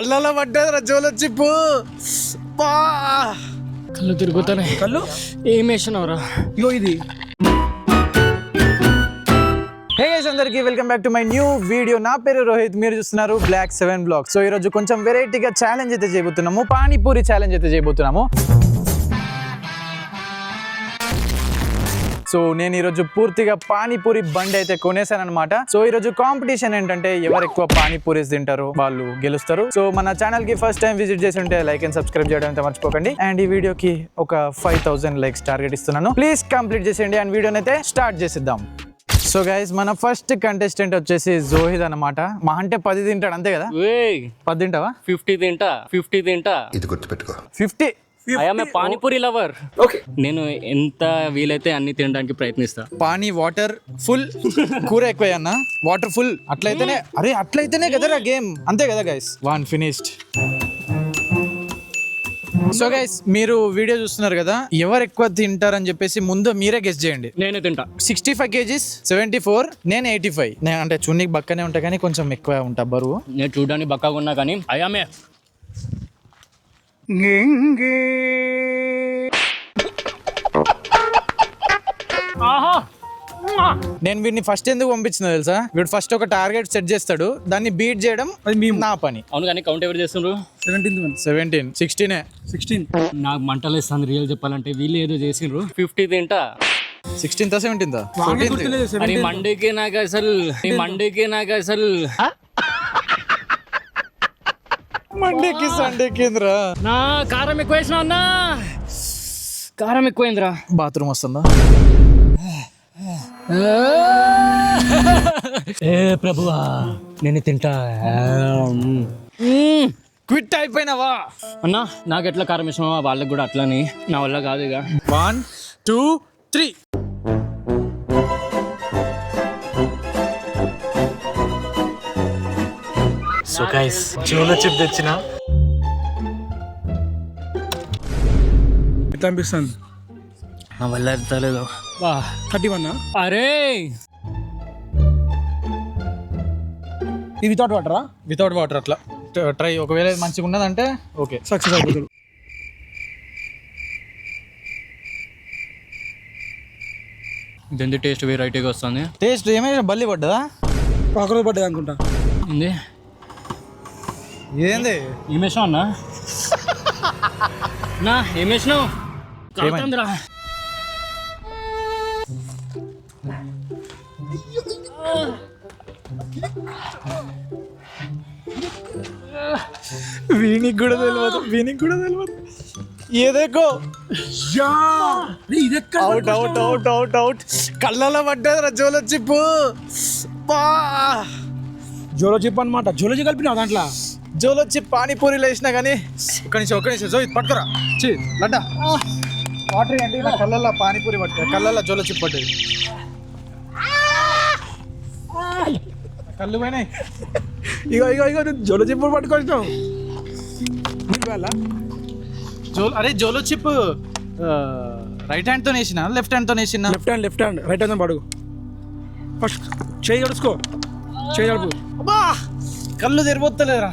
కళ్ళలో పడ్డది రా జోలో చిప్పు. కళ్ళు తిరుగుతున్నాయి. కళ్ళు ఏం వేసినవరా? ఇగో ఇది. హే గైస్, అందరికీ welcome back to my new video. నా పేరు రోహిత్, మీరు చూస్తున్నారు బ్లాక్ 7 బ్లాగ్స్. సో ఈరోజు కొంచెం వెరైటీగా ఛాలెంజ్ అయితే చేయబోతున్నాము, పానీపూరి ఛాలెంజ్ అయితే చేయబోతున్నాము. సో నేను ఈరోజు పూర్తిగా పానీపూరి బండి అయితే కొనేసాను అనమాట. సో ఈరోజు కాంపిటీషన్ ఏంటంటే ఎవరు ఎక్కువ పానీపూరీస్ తింటారో వాళ్ళు గెలుస్తారు. సో మన ఛానల్ కి ఫస్ట్ టైం విజిట్ చేసి ఉంటే లైక్ అండ్ సబ్స్క్రైబ్ చేయడం అయితే మర్చిపోకండి. అండ్ ఈ వీడియోకి ఒక 5000 లైక్స్ టార్గెట్ ఇస్తున్నాను. ప్లీజ్ కంప్లీట్ చేసేయండి అండ్ వీడియోని అయితే స్టార్ట్ చేసిద్దాం. సో గైస్, మన ఫస్ట్ కంటెస్టెంట్ వచ్చేసి జోహిద్ అన్నమాట. మా అంటే 10 తింటాడు అంతే కదా? 10 తింటావా? 50 తింటా. ఇది గుర్తుపెట్టుకో. 50. I'm a panipuri lover. Okay, నేను ఎంత వీలైతే అన్ని తినడానికి ప్రయత్నిస్తా. పానీ వాటర్ ఫుల్, కూర ఎక్కువ అన్న, వాటర్ ఫుల్. అట్లయితేనే అట్లయితేనే కదరా గేమ్, అంతే కదా గైస్? 1 ఫినిష్డ్. సో గైస్, మీరు వీడియో చూస్తున్నారు కదా, ఎవరు ఎక్కువ తింటారని చెప్పేసి ముందు మీరే గెస్ చేయండి. నేనే తింటా. 65 kgs, 74, నేను 85. నేను అంటే చున్నీకి బక్కనే ఉంటా కానీ కొంచెం ఎక్కువ ఉంటా బరువు. నేను చూడడానికి బక్కగా ఉన్నా కానీ ఐఎమ్ ఏ నేను వీడిని ఫస్ట్ ఎందుకు పంపించిన తెలుసా? వీడు ఫస్ట్ ఒక టార్గెట్ సెట్ చేస్తాడు, దాన్ని బీట్ చేయడం అది నా పని. అవును కానీ కౌంట్ ఎవరు చేస్తున్నారు? 17, 16. నాకు మంటలు ఇస్తాను రియల్ చెప్పాలంటే. వీళ్ళు ఏదో చేసిండ్రు. 50 తింటా. 16th, 17th, 14th. అని మండేకి నాకు అసలు మండేకి సండేకి ఏంద్రా? నా కారం ఎక్కువ వేసిన అన్నా, కారం ఎక్కువైందిరా. బాత్రూమ్ వస్తుందా? ఏ ప్రభువా, నేను తింటా. క్విట్ అయిపోయినావా అన్నా? నాకు ఎట్లా కారం ఇష్టమో వాళ్ళకి కూడా అట్లని. నా వల్ల కాదు ఇక. 1, 2, 3. సో గైస్, జోలో చిప్ తెచ్చిన. ఎట్లా అనిపిస్తుంది? నా వల్ల ఎత్తలేదు. 31. అరే ఇది వితౌట్ వాటరా? వితౌట్ వాటర్ అట్లా ట్రై. ఒకవేళ మంచిగా ఉన్నదంటే ఓకే, సక్సెస్ అయిపోతుంది. దీని టేస్ట్ వెరైటీగా వస్తుంది. టేస్ట్ ఏమైనా బల్లి పడ్డదా? కాకరోజు పడ్డది అనుకుంటా. ఏంది ఇదేంది? ఏమేసావు అన్నా? నా ఏమేసినావు? కాలుతుందిరా. వీనికి కూడా తెలియదు. ఏదేకో అవుట్. కళ్ళలో పడ్డది రా జోలో చిప్పు. జోలో చిప్ అనమాట. జోలోజీ కలిపినావు దాంట్లో. జోలో చిప్ పానీపూరిలో వేసినా కానీ ఒక్క నిమిషం జో ఇది పట్టుకురా. లడ్డా వాటర్ అంటే కళ్ళల్లో పానీపూరి పట్టుకో, కళ్ళల్లో జోలో చిప్ పడ్డది. కళ్ళు పోయినాయి. ఇగో జోలో చిప్ పట్టుకొచ్చినావు. అరే జోలో చిప్ రైట్ హ్యాండ్ తో వేసిన లెఫ్ట్ హ్యాండ్ తో వేసిన? లెఫ్ట్ హ్యాండ్ రైట్ హ్యాండ్ పడుగు. ఫస్ట్ చేయి కడుచుకో. చేయి కడుపు. కళ్ళు తెరిపోతలేరా.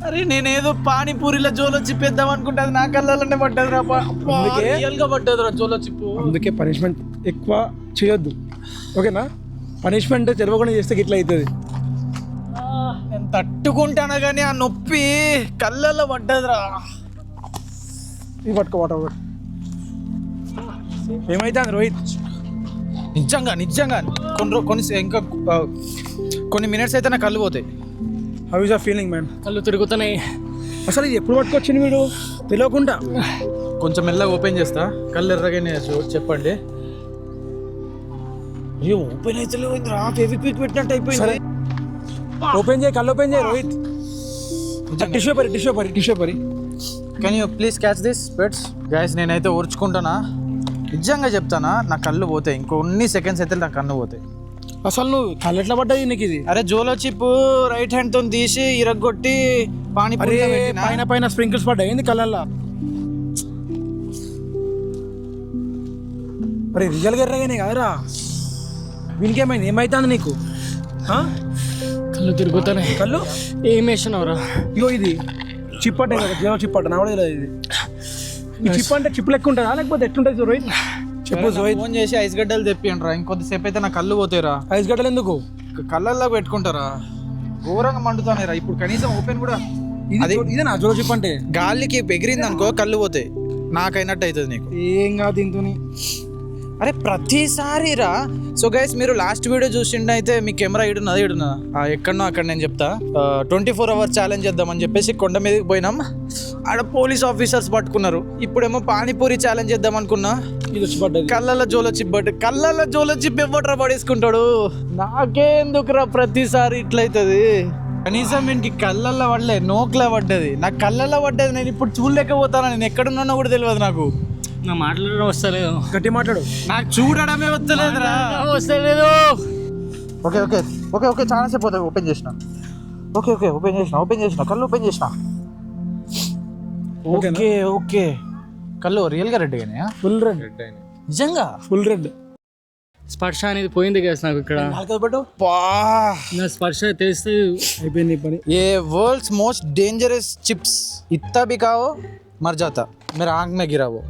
అరే నేనేదో పానీపూరిలో జోలో చిప్ వేద్దాం అనుకుంటే నా కళ్ళలోనే పడ్డది రా. రియల్ గా పడ్డది రా జోలో చిప్పు. అందుకే పనిష్మెంట్ ఎక్కువ చేయొద్దు, ఓకేనా? పనిష్మెంట్ తెలియకుండా చేస్తే ఇట్లా అవుతుంది. నేను తట్టుకుంటాను కానీ ఆ నొప్పి కళ్ళల్లో పడ్డదిరా. ఇది పట్టుకో వాటర్. ఏమైతే రోహిత్, నిజంగా కొన్ని మినిట్స్ అయితే నా కళ్ళు పోతాయి. How is your feeling man? కళ్ళు తిరుగుతున్నాయి. అసలు ఇది ఎప్పుడు పట్టుకొచ్చింది మీరు తెలియకుండా? కొంచెం మెల్లగా ఓపెన్ చేస్తా, కళ్ళు ఎర్రగానే చెప్పండి. ఓపెన్ అయితే లేదురా, ఫెవిక్విక్ పెట్టినట్టు అయిపోయింది. ఓపెన్ చేయి, కళ్ళు ఓపెన్ చేయి రోహిత్. టిష్యూ పరి. Can you please catch this bets? Guys, నేనైతే ఓర్చుకుంటానా, నిజంగా చెప్తానా, నా కళ్ళు పోతాయి. ఇంకొన్ని సెకండ్స్ అయితే నా కన్ను పోతాయి. అసలు నువ్వు కళ్ళు ఎట్లా పడ్డాయి నీకు ఇది? అరే జోలో చిప్ రైట్ హ్యాండ్ తో తీసి ఇరగొట్టి పానీపూరి పైన స్ప్రింకిల్స్ పడ్డాయి. ఏంది కళ్ళల్లో? అరే రియల్గా ఎర్రగానే కదరా. వీనికేమైంది? ఏమైతుంది నీకు? కళ్ళు తిరుగుతానే. కళ్ళు ఏం వేసినవరా? ఇగో ఇది చిప్ అంటే కదా, జీవో చిప్ అంట, నా కూడా తెలియదు ఇది. ఈ చిప్ అంటే చిప్ లెక్క ఉంటుందా లేకపోతే ఎట్లుంటుంది రోహిత్? చెప్పు రోహిత్. ఫోన్ చేసి ఐస్ గడ్డలు తెప్పియండిరా, ఇంకొద్దిసేపు అయితే నా కళ్ళు పోతాయిరా. ఐస్ గడ్డలు ఎందుకు? కళ్ళల్లో పెట్టుకుంటారా, ఘోరంగా మండుతానేరా. ఇప్పుడు కనీసం ఓపెన్ కూడా అది ఇదే నా జోలో చిప్ అంటే. గాలికి ఎగిరింది అనుకో కళ్ళు పోతాయి, నాకైనట్టు అవుతుంది నీకు. ఏం కాదు దీంతోని. అరే ప్రతిసారి రా. సో గైస్ మీరు లాస్ట్ వీడియో చూసిండే అయితే మీ కెమెరా ఇడున్నదా ఎక్కడనో అక్కడ నేను చెప్తా. 24 hours ఛాలెంజ్ చేద్దామని చెప్పేసి కొండ మీదకి పోయినాం, ఆడ పోలీస్ ఆఫీసర్స్ పట్టుకున్నారు. ఇప్పుడేమో పానీపూరి ఛాలెంజ్ చేద్దాం అనుకున్నా, ఇది వచ్చి పడ్డది. కళ్ళల్లో జోలో చిప్ పట్టి. కళ్ళల్లో జోలో చిప్ ఎవట్రా పడేసుకుంటాడు? నాకేందుకురా ప్రతిసారి ఇట్లయితుంది? కనీసం వీనికి కళ్ళల్లో పడలే, నోక్లా పడ్డది. నాకు కళ్ళల్లో పడ్డది, నేను ఇప్పుడు చూడలేకపోతాను. నేను ఎక్కడున్నానో కూడా తెలియదు నాకు. నా మాట్లాడడం వస్తలేదు. గట్టి మాట్లాడు. నాకు చూడడమే వస్తలేదురా. వస్తలేదు. ఓకే ఓకే ఓకే ఓకే చాలా సేపు అవుతుంది. ఓపెన్ చేసిన. ఓకే ఓకే ఓపెన్ చేసిన కళ్ళు ఓపెన్ చేసిన. ఓకే ఓకే కళ్ళు రియల్గా రెడ్ అయినాయా? Full red. నిజంగా ఫుల్ రెడ్. స్పర్శ అనేది పోయింది కదా నాకు ఇక్కడ. నా స్పర్శ తెలిస్తే అయిపోయింది పని. ఏ वर्ल्ड्स मोस्ट डेंजरस चिप्स इतना भी खाओ मर जाता मेरा आंख में गिरा वो.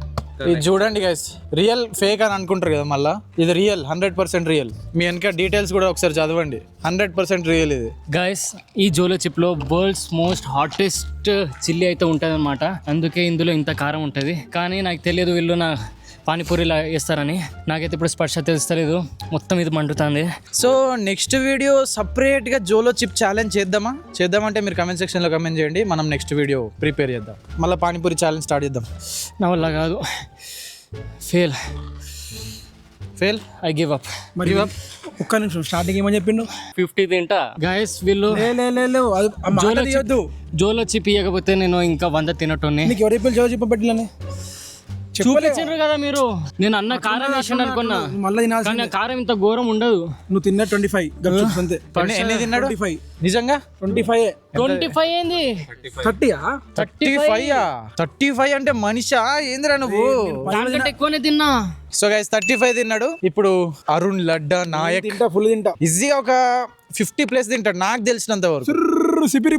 ఇది చూడండి గైస్, రియల్ ఫేక్ అని అనుకుంటారు కదా, మళ్ళీ ఇది రియల్, 100% రియల్. మీ వెనక డీటెయిల్స్ కూడా ఒకసారి చదవండి, 100% రియల్ ఇది. గైస్ ఈ జోలో చిప్ లో వరల్డ్స్ మోస్ట్ హాటెస్ట్ చిల్లీ అయితే ఉంటుంది అనమాట. అందుకే ఇందులో ఇంత కారం ఉంటుంది. కానీ నాకు తెలియదు వీళ్ళు నా పానీపూరిలా వేస్తారని. నాకైతే ఇప్పుడు స్పర్శ తెలుస్తలేదు, మొత్తం ఇది మండుతుంది. సో నెక్స్ట్ వీడియో సపరేట్గా జోలో చిప్ ఛాలెంజ్ చేద్దామంటే మీరు కమెంట్ సెక్షన్లో కమెంట్ చేయండి, మనం నెక్స్ట్ వీడియో ప్రిపేర్ చేద్దాం. మళ్ళీ పానీపూరి ఛాలెంజ్ స్టార్ట్ చేద్దాం. నా వల్ల కాదు, ఫెయిల్ ఐ గివ్ అప్. మరి ఒక్క నిమిషం, స్టార్టింగ్ ఏమని చెప్పిండు? 50 తింటా. గైస్ వీళ్ళు జోలో చిప్ ఇవ్వకపోతే నేను ఇంకా 100 తినట్టుని. నీకు ఎవరి జోలో చిప్ పెట్టిలని చూపించారు కదా మీరు. నేను అన్న కారం వేసాను అనుకున్నా, మళ్ళీ కానీ కారం ఇంత ఘోరం ఉండదు. నువ్వు తిన్న 25 అంతే. ఎన్ని తిన్నాడు? 25. నిజంగా 25 ఏంది? 35 అంటే మనిషా ఏందిరా నువ్వు? దానికంటే ఎక్కువనే తిన్నా. సో గైస్ 35 తిన్నాడు. ఇప్పుడు అరుణ్ లడ్డా నాయక్ ఫుల్ తింటా ఈజీగా ఒక 50+ తింటాడు నాకు తెలిసినంత వరకు. సిపిరి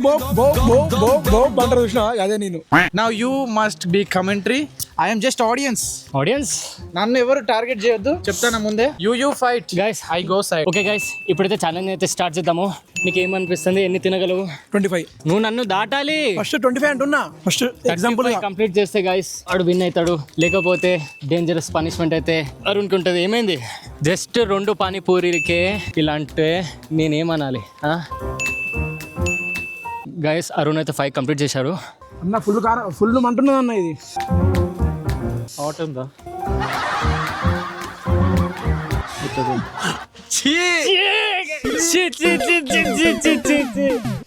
అంటారు చూసినా, అదే నేను. Now you must be commentary. I M just audience. నన్ను ఎవరు టార్గెట్ చేయొద్దు, చెప్తాను ముందే. You fight guys, I go side. Okay guys, ఇప్పుడైతే ఛాలెంజ్ అయితే స్టార్ట్ చేద్దాము. నీకు ఏమనిపిస్తుంది, ఎన్ని తినగలవు? 25. నువ్వు నన్ను దాటాలి. ఫస్ట్ 25 అంటున్నా. ఫస్ట్ ఎగ్జాంపుల్ కంప్లీట్ చేస్తే గైస్ వాడు విన్ అవుతాడు, లేకపోతే డేంజరస్ పనిష్మెంట్ అయితే అరుణ్కి ఉంటుంది. ఏమైంది, జస్ట్ 2 పానీపూరికే ఇలా అంటే నేనేమనాలి? గైస్ అరుణ్ అయితే 5 కంప్లీట్ చేశారు. అన్న ఫుల్ మంటున్నది అన్న. ఇది హాట్ ఉందా?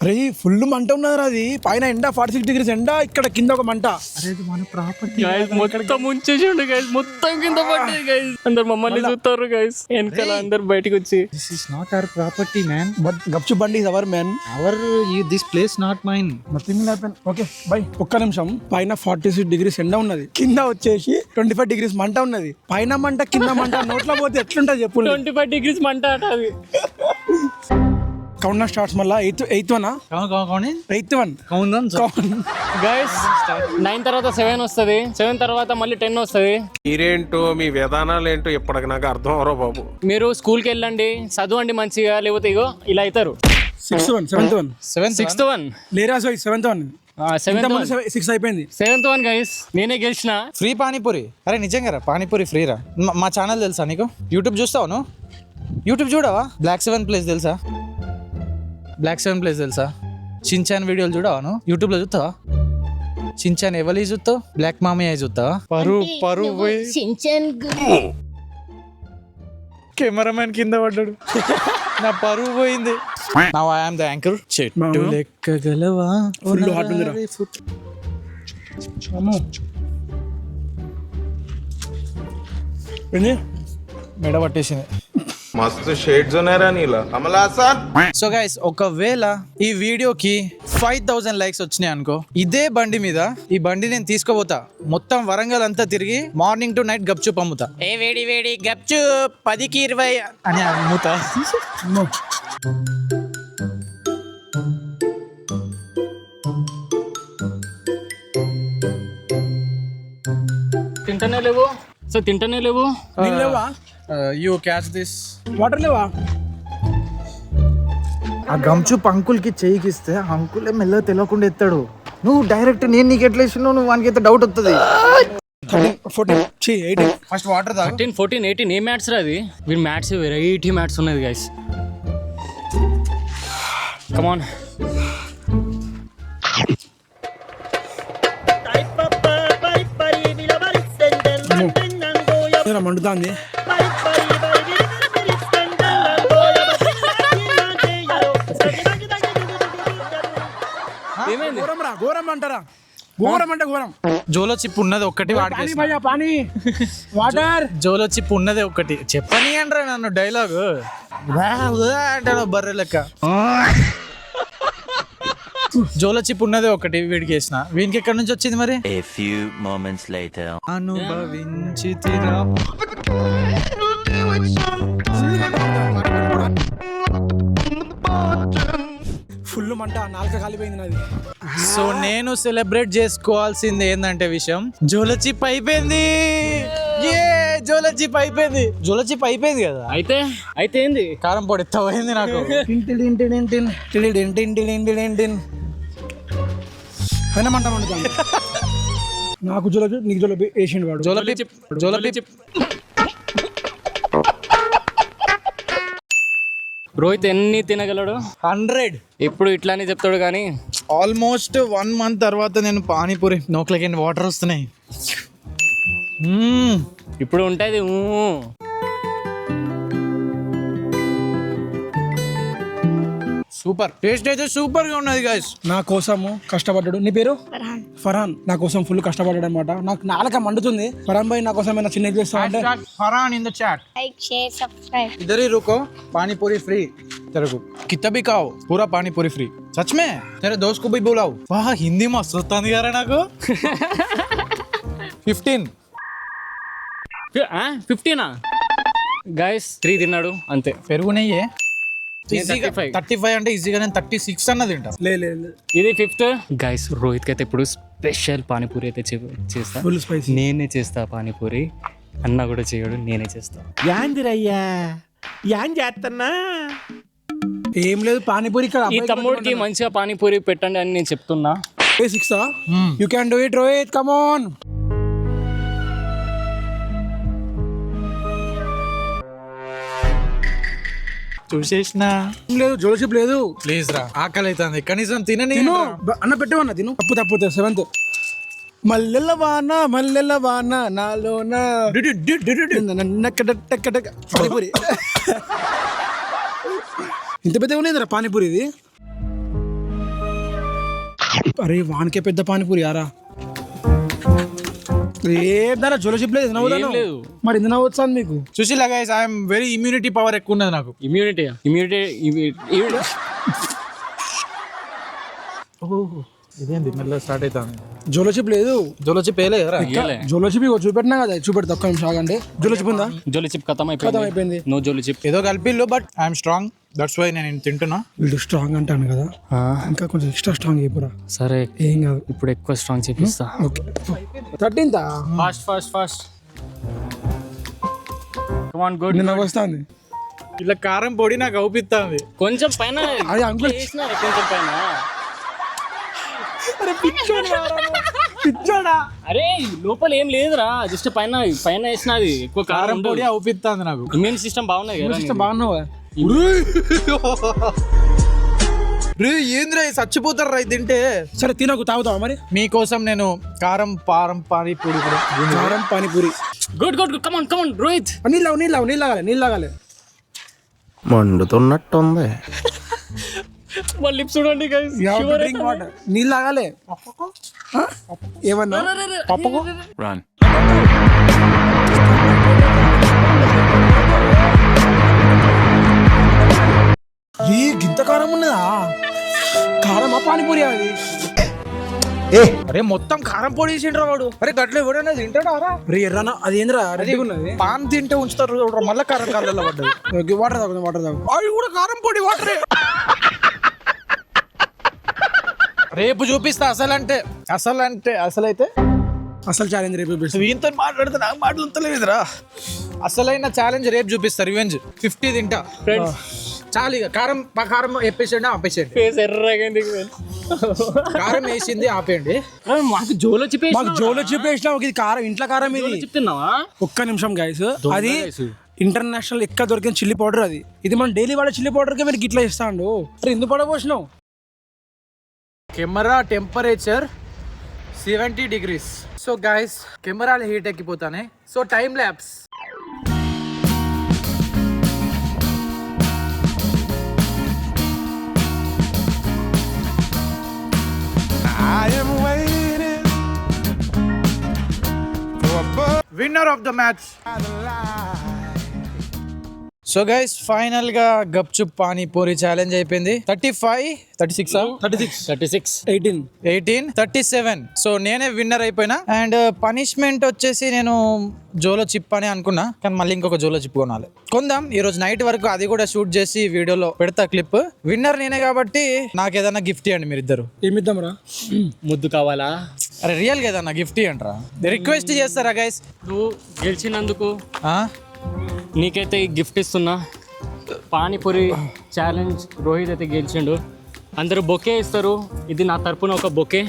అరే ఫుల్ మంట ఉన్నది. అది పైన ఎండ 46 degrees ఎండ, ఇక్కడ కింద ఒక మంట. అరే మన ప్రాపర్టీ మొత్తం ముంచేసిండు గైస్, మొత్తం కింద పడ్డది గైస్. అందరు మమ్మల్ని చూస్తారు గైస్, వెనకాల అందరు బయటకు వచ్చి. This is not our property man. But gupchup బండి is our man. This place not mine. Nothing will happen. Okay bye. ఒక్క నిమిషం. పైన 46 degrees ఎండ ఉన్నది, కింద వచ్చేసి 25 degrees మంట ఉన్నది. పైన మంట కింద మంట, నోట్లో పోతే ఎట్లుంటది చెప్పు. 25 degrees మంట అట అది. కౌంట్ స్టార్ట్స్ మళ్ళా. 8th 1 8th 1 గైస్ 9 తర్వాత 7 వస్తుంది, 7 తర్వాత మళ్ళీ 10 వస్తుంది. మీరేంటో మీ విధానాలు ఏంటో ఇప్పటికి నాకు అర్థం అవరో బాబు. మీరు స్కూల్కి వెళ్ళండి, చదవండి మంచిగా, లేకపోతే ఇగో ఇలా అవుతారు. 6th 1 7th 1 6th 1 లేరా. 7th 1 6 అయిపోయింది. 7th 1 గైస్ నేనే గెలిచిన. ఫ్రీ పానీపూరి. అరే నిజంగా రా, పానీపూరి ఫ్రీ రా. మా ఛానల్ తెలుసా నీకు? యూట్యూబ్ చూస్తావు నువ్వు? యూట్యూబ్ చూడవా? Black 7 Plays తెలుసా? Black 7 Plays తెలుసా? షిన్చాన్ వీడియోలు చూడవా నువ్వు? యూట్యూబ్లో చూస్తావా? షిన్చాన్ ఎవరి చూస్తావు? బ్లాక్ మామయ్య చూస్తావా? పరువు కెమెరామెన్ కింద పడ్డాడు, నా పరువు పోయింది. Now I am the anchor. చెట్టు లెక్కగలవా? ఫుల్ హాట్ ఉందిరా. మెడ పట్టేసింది. మస్తు షేడ్స్ ఉన్నారా నీలో కమల్ హాసన్. సో గైస్ ఒకవేళ ఈ వీడియోకి 5000 లైక్స్ వచ్చినాయి అనుకో, ఇదే బండి మీద ఈ బండి నేను తీసుకోపోతా, మొత్తం వరంగల్ అంతా తిరిగి మార్నింగ్ టు నైట్ గప్చుప్ అమ్ముతా. ఏ వేడి వేడి గప్చుప్ 10కి 20 అని అమ్ముతా. తింటనే లేవు సో తింటనే లేవు. నీళ్ళు లేవా? You catch this. వాటర్ లేవా? ఆ గమ్చుప్ అంకుల్కి చెయ్యికి ఇస్తే అంకులే మెల్లగా తెలియకుండా ఎత్తాడు. నువ్వు డైరెక్ట్ నేను నీకు ఎట్లా ఇచ్చినావు, నువ్వు వానికి అయితే డౌట్ వస్తుంది. 13, 14, 18. ఫస్ట్ వాటర్ తాగు. 13, 14, 18 ఏ మ్యాట్స్ రా అది? వీడి మ్యాట్స్ వెరైటీ మ్యాట్స్ ఉన్నది గైస్. కమాన్. మండుతాంది. ఏమైంది? ఘోరం అంటారా? ఘోరం అంటే ఘోరం. జోలో చిప్ ఉన్నది ఒక్కటి వాడికి. పానీ వాటర్. జోలో చిప్ ఉన్నదే ఒక్కటి. చెప్పని అంటారా నన్ను డైలాగ్ అంటాను బర్రె లెక్క. జోలో చిప్ ఉన్నదే ఒకటి వీడికి వేసిన. వీనికి ఎక్కడి నుంచి వచ్చింది మరి? A few moments later. అనుభవించి తీరా. ఫుల్ మంట, నాలుక కాలిపోయింది నాది. సో నేను సెలబ్రేట్ చేసుకోవాల్సింది ఏంటంటే విషయం, జోలో చిప్ అయిపోయింది. జోలో చిప్ అయిపోయింది. జోలో చిప్ అయిపోయింది కదా. అయితే ఏంది? కారం పొడి తవ్వైంది నాకు. అయినా మంట మండుతాను. నాకు జోలపి, నీకు జోలపి వేసిండు వాడు. జోలో చిప్. రోహిత్ ఎన్ని తినగలడు? 100. ఎప్పుడు ఇట్లానే చెప్తాడు కానీ ఆల్మోస్ట్ 1 month తర్వాత నేను పానీపూరి నోట్లకి వాటర్ వస్తున్నాయి. ఇప్పుడు ఉంటుంది. సూపర్ టేస్ట్ అయితే సూపర్ గా ఉన్నది గైస్. నా కోసము కష్టపడ్డాడు. నీ పేరు? ఫర్హాన్. నా కోసం ఫుల్ కష్టపడ్డాడు అనమాట. నాకు నాలుక మండుతుంది. ఫర్హాన్ భాయ్ నా కోసం ఏమైనా చిన్న చేస్తా అంటే Farhan in the chat. Like share subscribe. इधर ही रुको, पानी पूरी फ्री तेरे को. कितना भी खाओ, पूरा पानी पूरी फ्री. सच में तेरे दोस्त को भी बुलाओ. वाह हिंदी मस्त होता नहीं यार నాకు. 15. 15 గైస్ 3 తిన్నాడు అంతే. పెరుగు నెయ్యి. నేను 35. 35 అంటే ఈజీగా నేను 36 అన్నది తింటా. లే ఇది 5th గైస్. రోహిత్ అయితే ఇప్పుడు స్పెషల్ పానీపూరి అయితే చేస్తా. Full spicy. నేనే చేస్తా పానీపూరి. అన్న కూడా చేయడు, నేనే చేస్తా. యాందిరయ్యా యాన్ చేస్తున్నా. ఏం లేదు పానీపూరి ఇక్కడ. ఈ తమ్ముడికి మంచిగా పానీపూరి పెట్టండి అని నేను చెప్తున్నా. 6 you can do it Rohit, come on. చూసేసిన లేదు జోలషిప్ లేదు. ప్లీజ్ రా, ఆకలి అవుతుంది. కనీసం తినని. తిను అన్న పెట్టమన్నా తిను. తప్పు 7th. మల్లెల వాన నాలోన పానీపూరి. ఇంత పెద్దగా ఉన్నదిరా పానీపూరి ఇది. అరే వానికే పెద్ద పానీపూరి యారా. ఏదైనా జోలషిప్ లేదు ఏం లేదు. మరి ఎందుకు నవ్వచ్చు మీకు? Sushil guys I'm very immunity power ఎక్కువ ఉన్నది నాకు. ఇమ్యూనిటీ ఇదేంది మెల్లగా స్టార్ట్ అవుతుంది. జోలషిప్ లేదు. జోలోచిప్ వేయలే కదా. జోలషిప్ చూపెట్టినా కదా, చూపెడతా ఒక్క నిమిషం ఆగండి. జోలషిప్ ఉందా? జోలి చిప్ ఖతం అయిపోయింది. అయిపోయింది. నో జోలి చిప్. ఏదో కలిపిల్లు but I'm strong. That's why నేను తింటున్నా. వీళ్ళు స్ట్రాంగ్ అంటాను కదా, ఇంకా కొంచెం ఎక్స్ట్రా స్ట్రాంగ్ అయిపోరా. సరే ఏం కాదు. ఇప్పుడు ఎక్కువ స్ట్రాంగ్ చేపిస్తా. Okay 13th. Fast come on good. నిన్న వస్తుంది ఇలా కారం పొడి నాకు అవుపిస్తుంది. కొంచెం పైన అది అంకుల్ వేసినారా? కొంచెం పైన. పిచ్చోడా. అరే లోపల ఏం లేదురా, జస్ట్ పైన వేసినది. ఎక్కువ కారం పొడి అవుపిస్తుంది నాకు. ఇమ్యూన్ సిస్టమ్ బాగున్నది కదా. సిస్టమ్ బాగున్నావా? ఏంద్రా చచ్చిపోతారు రా తింటే. సరే తినకు, తాగుతావా మరి? మీకోసం నేను కారం పానీపూరి కూడా. కారం panipuri. Good come on Rohit. నీళ్ళు లాగాలి. మండుతున్నట్టుంది. వాళ్ళ లిప్స్ చూడండి గైస్. Drink water. నీళ్ళు లాగాలి. ఏమన్నా పప్పకు Run. గింత కారం ఉన్నదా? కారమా పానీపూరి అది? అరే మొత్తం కారం పొడి వేసిండ్రా వాడు. అరే గట్ల ఎవడన్నా తింటాడా రా? రే ఎర్రనా అది ఏంద్రా రెడీగా ఉన్నది. పాన్ తింటే ఉంచుతారు చూడరా, మళ్ళీ కారం కాళ్ళలో పడ్డది. వాటర్ తాగు. అవి కూడా కారం పొడి వాటరే. రేపు చూపిస్తా అసలైతే అసలు ఛాలెంజ్ రేపు చూపిస్తాం. వీంతో మాట్లాడితే నాకు మాట్లాడలేదురా. అసలైన ఛాలెంజ్ రేపు చూపిస్తారు. రివెంజ్ 50 తింటా చాలు. ఇక కారం వేపేసండి ఆపేసేయండి. ఫేస్ ఎర్రగా కారం వేసింది ఆపేయండి. మాకు జోలో చెప్పేసి మాకు జోలో చెప్పేసినా ఇది కారం, ఇంట్లో కారం ఇది. చెప్తున్నావా? ఒక్క నిమిషం గైస్, అది ఇంటర్నేషనల్ ఎక్క దొరికిన చిల్లీ పౌడర్. అది ఇది మనం డైలీ వాడే చిల్లీ పౌడర్కి మీరు ఇట్లా ఇస్తాండు. ఎందుకు పడబోసినావు? Camera temperature 70 degrees. So guys కెమెరాలు హీట్ ఎక్కిపోతానే. So time lapse. Winner of the match. So guys final గా గప్చుప్ పానీపూరి ఛాలెంజ్ అయిపోయింది. 35, 36, 18, 37. సో నేనే విన్నర్ అయిపోయినా. అండ్ పనిష్మెంట్ వచ్చేసి నేను జోలో చిప్ అని అనుకున్నా, కానీ మళ్ళీ ఇంకొక జోలో చిప్ కొనాలి. కొందాం ఈ రోజు నైట్ వరకు, అది కూడా షూట్ చేసి వీడియోలో పెడతా క్లిప్. విన్నర్ నేనే కాబట్టి నాకు ఏదైనా గిఫ్ట్ ఇవ్వండి మీరిద్దరు. ఏమిద్దాం రా? ముద్దు కావాలా? అరే రియల్ గా ఏదన్నా గిఫ్ట్ ఇవ్వండి రా. రిక్వెస్ట్ చేస్తారా గైస్? నువ్వు గెలిచినందుకు నీకైతే ఈ గిఫ్ట్ ఇస్తున్నా. పానీపూరి ఛాలెంజ్ రోహిత్ అయితే గెలిచిండు. అందరూ బొకే ఇస్తారు, ఇది నా తరపున ఒక బొకే.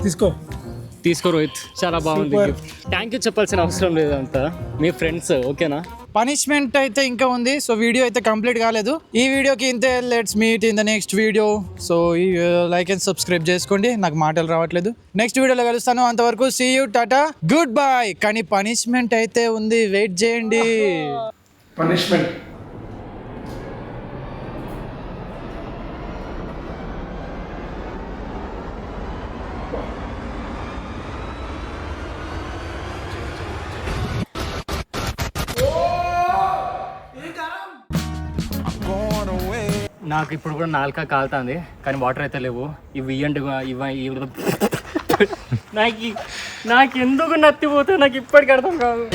తీసుకో రోహిత్, చాలా బాగుంది గిఫ్ట్. థ్యాంక్ యూ చెప్పాల్సిన అవసరం లేదు, అంతా మీ ఫ్రెండ్స్. ఓకేనా? పనిష్మెంట్ అయితే ఇంకా ఉంది. సో వీడియో అయితే కంప్లీట్ కాలేదు. ఈ వీడియోకి ఇంతే. Let's meet in the next video. So ఈ లైక్ అండ్ సబ్స్క్రైబ్ చేసుకోండి. నాకు మాటలు రావట్లేదు. నెక్స్ట్ వీడియోలో కలుస్తాను. అంతవరకు see you, tata, good bye. కానీ పనిష్మెంట్ అయితే ఉంది, వెయిట్ చేయండి. పనిష్మెంట్ నాకు ఇప్పుడు కూడా నాలుక కాలుతుంది, కానీ వాటర్ అయితే లేవు. ఇవి ఇవ్వండి. నాకు ఎందుకు నత్తిపోతే నాకు ఇప్పటికి అర్థం కాదు.